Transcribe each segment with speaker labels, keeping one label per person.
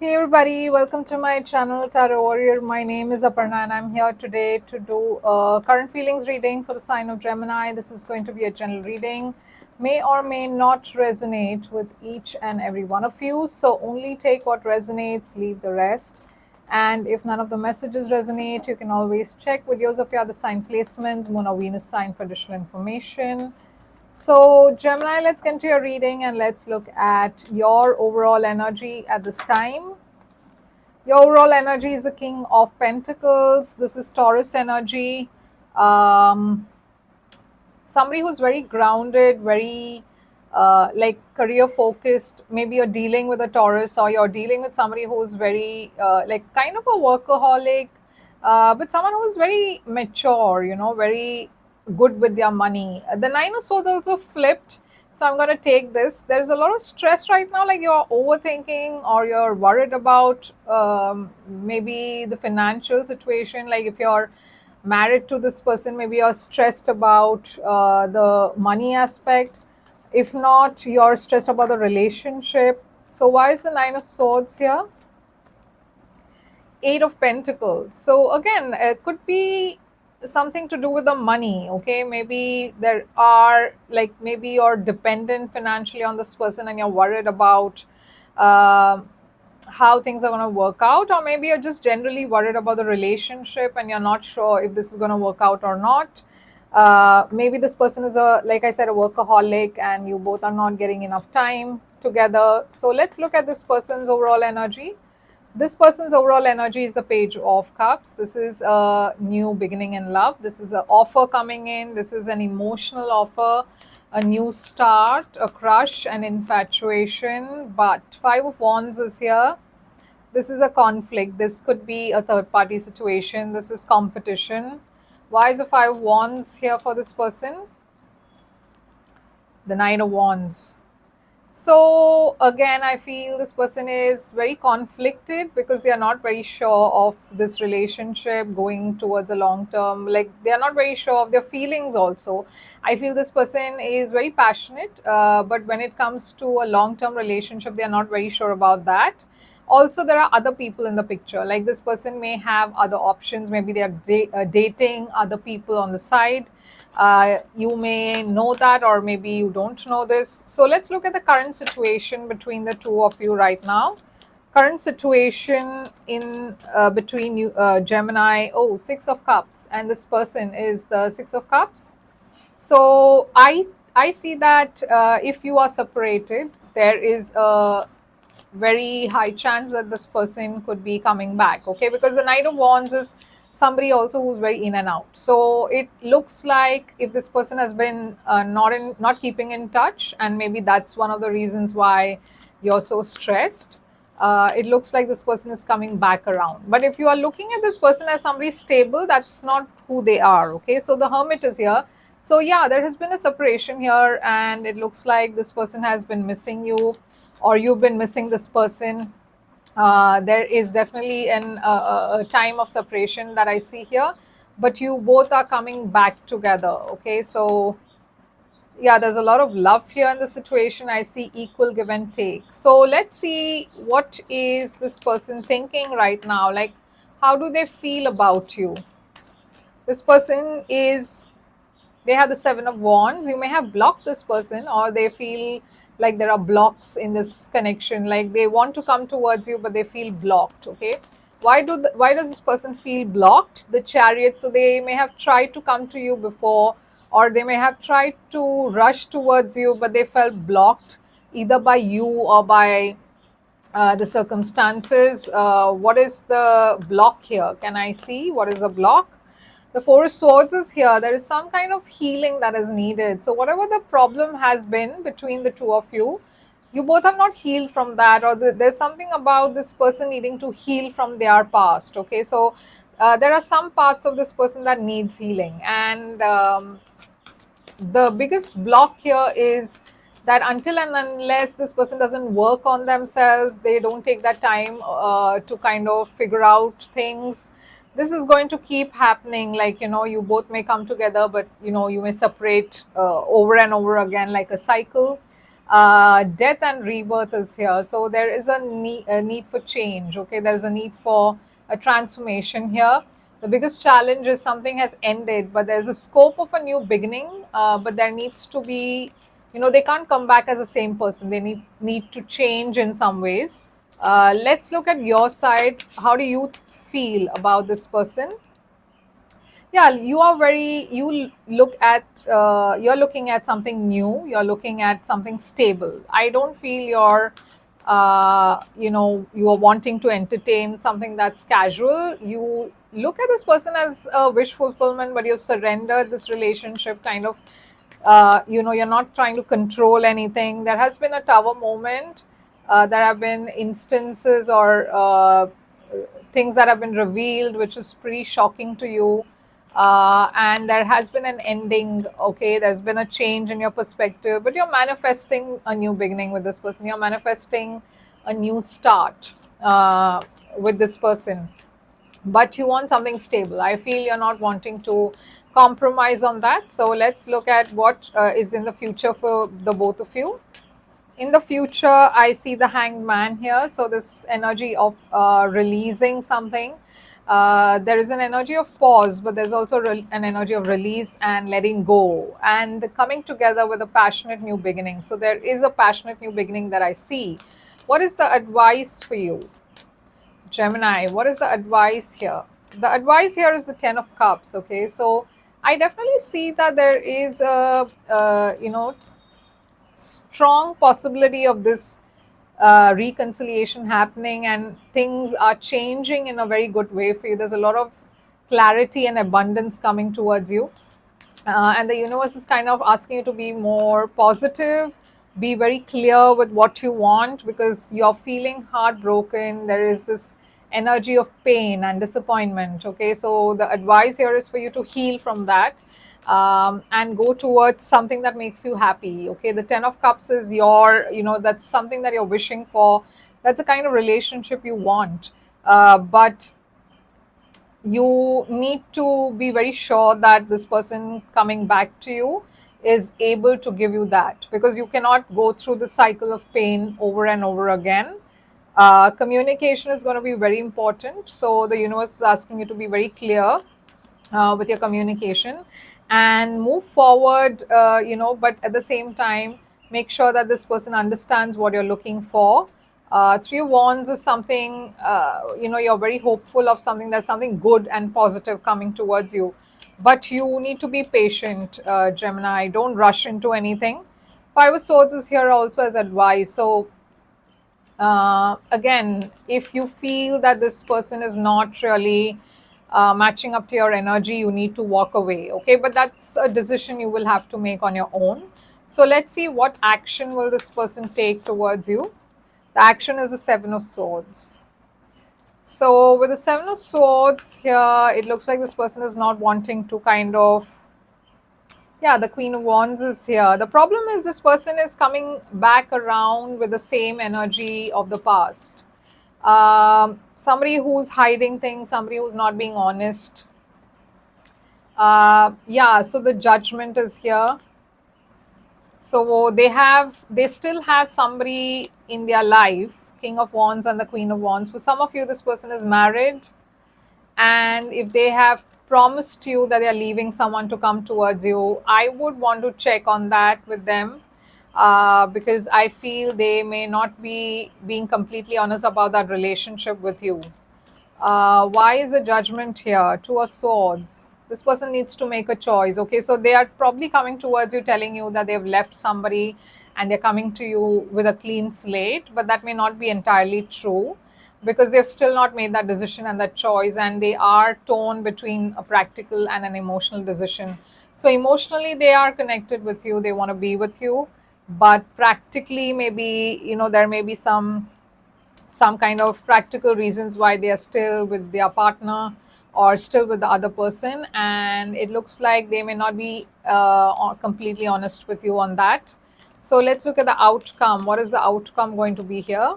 Speaker 1: Hey everybody, welcome to my channel Tarot Warrior. My name is Aparna and I'm here today to do a current feelings reading for the sign of Gemini. This is going to be a general reading, may or may not resonate with each and every one of you. So only take what resonates, leave the rest. And if none of the messages resonate, you can always check videos of your other sign placements, Moon or Venus sign for additional information. So, Gemini, let's get into your reading and let's look at your overall energy at this time. Your overall energy is the King of Pentacles. This is Taurus energy. Um, Somebody who's very grounded, very like career focused. Maybe you're dealing with a Taurus or you're dealing with somebody who's very like kind of a workaholic, but someone who's very mature, very good with their money. The Nine of Swords also flipped. So I'm going to take this. There's a lot of stress right now, like you're overthinking or you're worried about maybe the financial situation. Like if you're married to this person, maybe you're stressed about the money aspect. If not, you're stressed about the relationship. So why is the Nine of Swords here? Eight of Pentacles. So again, it could be something to do with the money. Okay, maybe there are, like, maybe you're dependent financially on this person and you're worried about uh, how things are going to work out, or maybe you're just generally worried about the relationship and you're not sure if this is going to work out or not. Maybe this person is, a like I said, a workaholic and you both are not getting enough time together. So let's look at this person's overall energy. This person's overall energy is the Page of Cups. This is a new beginning in love. This is an offer coming in. This is an emotional offer, a new start, a crush, an infatuation. But Five of Wands is here. This is a conflict. This could be a third party situation. This is competition. Why is the Five of Wands here for this person? The Nine of Wands. So again, I feel this person is very conflicted because they are not very sure of this relationship going towards a long term. Like they are not very sure of their feelings also. I feel this person is very passionate, but when it comes to a long term relationship, they are not very sure about that. Also, there are other people in the picture. Like this person may have other options. Maybe they are dating other people on the side. You may know that, or maybe you don't know this. So let's look at the current situation between the two of you right now. Current situation in between you, Gemini. Oh, Six of Cups, and this person is the Six of Cups. So I see that if you are separated, there is a very high chance that this person could be coming back. Okay, because the Knight of Wands is somebody also who's very in and out. So it looks like if this person has been not keeping in touch, and maybe that's one of the reasons why you're so stressed. It looks like this person is coming back around. But if you are looking at this person as somebody stable, that's not who they are. Okay, so the Hermit is here. So yeah, there has been a separation here, and it looks like this person has been missing you, or you've been missing this person. There is definitely a time of separation that I see here, but you both are coming back together. Okay, so yeah, there's a lot of love here in the situation. I see equal give and take. So let's see, what is this person thinking right now? Like, how do they feel about you? This person is, they have the Seven of Wands. You may have blocked this person, or they feel like there are blocks in this connection, like they want to come towards you but they feel blocked. Okay, why does this person feel blocked? The Chariot. So they may have tried to come to you before, or they may have tried to rush towards you but they felt blocked, either by you or by the circumstances. What is the block here? Can I see what is the block? The Four of Swords is here. There is some kind of healing that is needed. So whatever the problem has been between the two of you, you both have not healed from that, or there's something about this person needing to heal from their past. Okay, so there are some parts of this person that needs healing, and the biggest block here is that until and unless this person doesn't work on themselves, they don't take that time to kind of figure out things, this is going to keep happening. Like, you both may come together, but you may separate over and over again, like a cycle. Death and rebirth is here. So there is a need for change. Okay, there is a need for a transformation here. The biggest challenge is something has ended, but there's a scope of a new beginning. But there needs to be, they can't come back as the same person. They need to change in some ways. Let's look at your side. How do you feel about this person? Yeah, you're looking at something new, you're looking at something stable. I don't feel you are wanting to entertain something that's casual. You look at this person as a wish fulfillment, but you've surrendered this relationship kind of. You're not trying to control anything. There has been a tower moment. There have been instances or things that have been revealed, which is pretty shocking to you. And there has been an ending. Okay, there's been a change in your perspective, but you're manifesting a new beginning with this person. You're manifesting a new start with this person, but you want something stable. I feel you're not wanting to compromise on that. So let's look at what is in the future for the both of you. In the future, I see the hanged man here. So this energy of releasing something. There is an energy of pause, but there's also an energy of release and letting go and coming together with a passionate new beginning. So there is a passionate new beginning that I see. What is the advice for you, Gemini? What is the advice here? The advice here is the Ten of Cups. Okay, so I definitely see that there is a strong possibility of this reconciliation happening, and things are changing in a very good way for you. There's a lot of clarity and abundance coming towards you, and the universe is kind of asking you to be more positive, be very clear with what you want, because you're feeling heartbroken. There is this energy of pain and disappointment. Okay, so the advice here is for you to heal from that, and go towards something that makes you happy. Okay, the Ten of Cups is that's something that you're wishing for. That's the kind of relationship you want, but you need to be very sure that this person coming back to you is able to give you that, because you cannot go through the cycle of pain over and over again. Communication is going to be very important. So the universe is asking you to be very clear with your communication and move forward, but at the same time, make sure that this person understands what you're looking for. Three of Wands is something, you're very hopeful of something. There's something good and positive coming towards you, but you need to be patient, Gemini. Don't rush into anything. Five of Swords is here also as advice. So again, if you feel that this person is not really matching up to your energy, you need to walk away. Okay, but that's a decision you will have to make on your own. So let's see what action will this person take towards you. The action is the Seven of Swords. So with the Seven of Swords here, it looks like this person is not wanting to kind of, yeah, the Queen of Wands is here. The problem is this person is coming back around with the same energy of the past. Somebody who's hiding things, somebody who's not being honest. Yeah, so the Judgment is here. So they still have somebody in their life, King of Wands and the Queen of Wands. For some of you, this person is married, and if they have promised you that they're leaving someone to come towards you, I would want to check on that with them, because I feel they may not be being completely honest about that relationship with you. Why is the Judgment here? Two of Swords. This person needs to make a choice. Okay, so they are probably coming towards you telling you that they've left somebody and they're coming to you with a clean slate, but that may not be entirely true, because they've still not made that decision and that choice, and they are torn between a practical and an emotional decision. So emotionally they are connected with you, they want to be with you, but practically, maybe there may be some kind of practical reasons why they are still with their partner or still with the other person, and it looks like they may not be completely honest with you on that. So let's look at the outcome. What is the outcome going to be here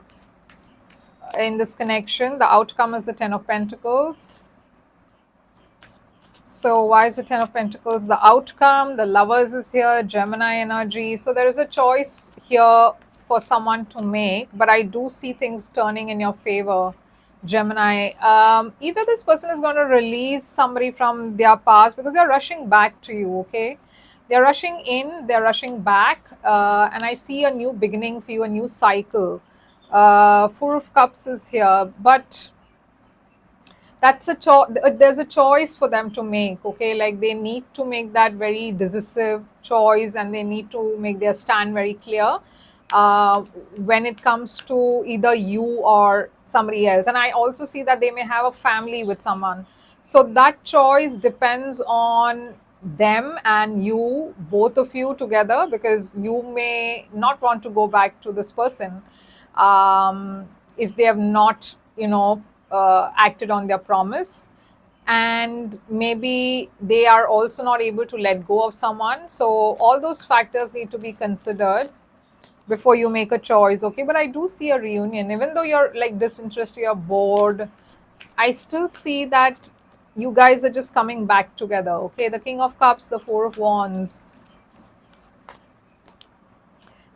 Speaker 1: in this connection? The outcome is the Ten of Pentacles. So why is the Ten of Pentacles? The outcome, the Lovers is here, Gemini energy. So there is a choice here for someone to make, but I do see things turning in your favor, Gemini. Either this person is going to release somebody from their past because they're rushing back to you, okay? They're rushing in, they're rushing back, and I see a new beginning for you, a new cycle. Four of Cups is here, but that's there's a choice for them to make, okay? Like they need to make that very decisive choice, and they need to make their stand very clear uh, when it comes to either you or somebody else. And I also see that they may have a family with someone, so that choice depends on them and you, both of you together, because you may not want to go back to this person if they have not, acted on their promise, and maybe they are also not able to let go of someone. So all those factors need to be considered before you make a choice, okay? But I do see a reunion, even though you're like disinterested, you're bored. I still see that you guys are just coming back together, okay? The King of Cups, the Four of Wands.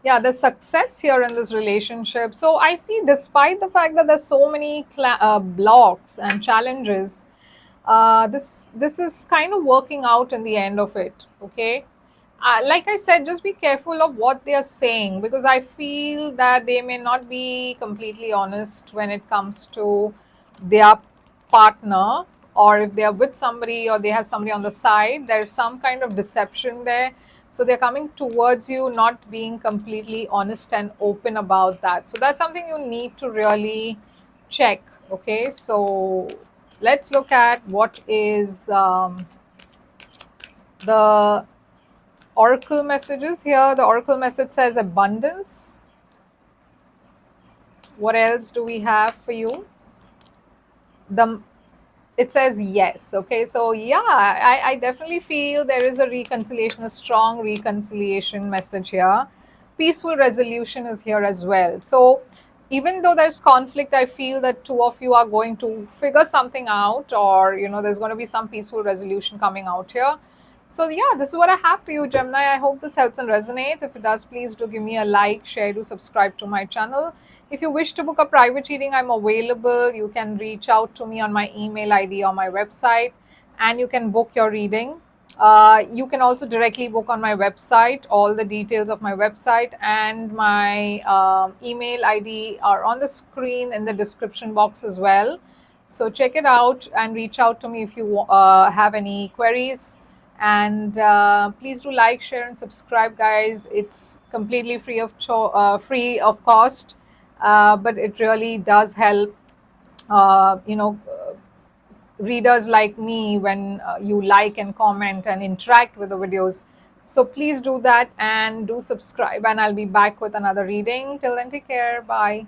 Speaker 1: Yeah, there's success here in this relationship. So I see, despite the fact that there's so many blocks and challenges, this is kind of working out in the end of it, okay? Like I said, just be careful of what they are saying, because I feel that they may not be completely honest when it comes to their partner, or if they are with somebody or they have somebody on the side, there's some kind of deception there. So they're coming towards you not being completely honest and open about that. So that's something you need to really check, okay? So let's look at what is the oracle messages here. The oracle message says abundance. What else do we have for you? It says yes, okay? So yeah, I definitely feel there is a reconciliation, a strong reconciliation message here. Peaceful resolution is here as well. So even though there's conflict, I feel that two of you are going to figure something out, or there's going to be some peaceful resolution coming out here. So yeah, this is what I have for you, Gemini. I hope this helps and resonates. If it does, please do give me a like, share, do subscribe to my channel. If you wish to book a private reading, I'm available. You can reach out to me on my email ID or my website, and you can book your reading. You can also directly book on my website. All the details of my website and my email ID are on the screen in the description box as well. So check it out and reach out to me if you have any queries. And please do like, share, and subscribe, guys. It's completely free of cost, but it really does help uh, you know readers like me when you like and comment and interact with the videos. So please do that and do subscribe, and I'll be back with another reading. Till then, take care. Bye.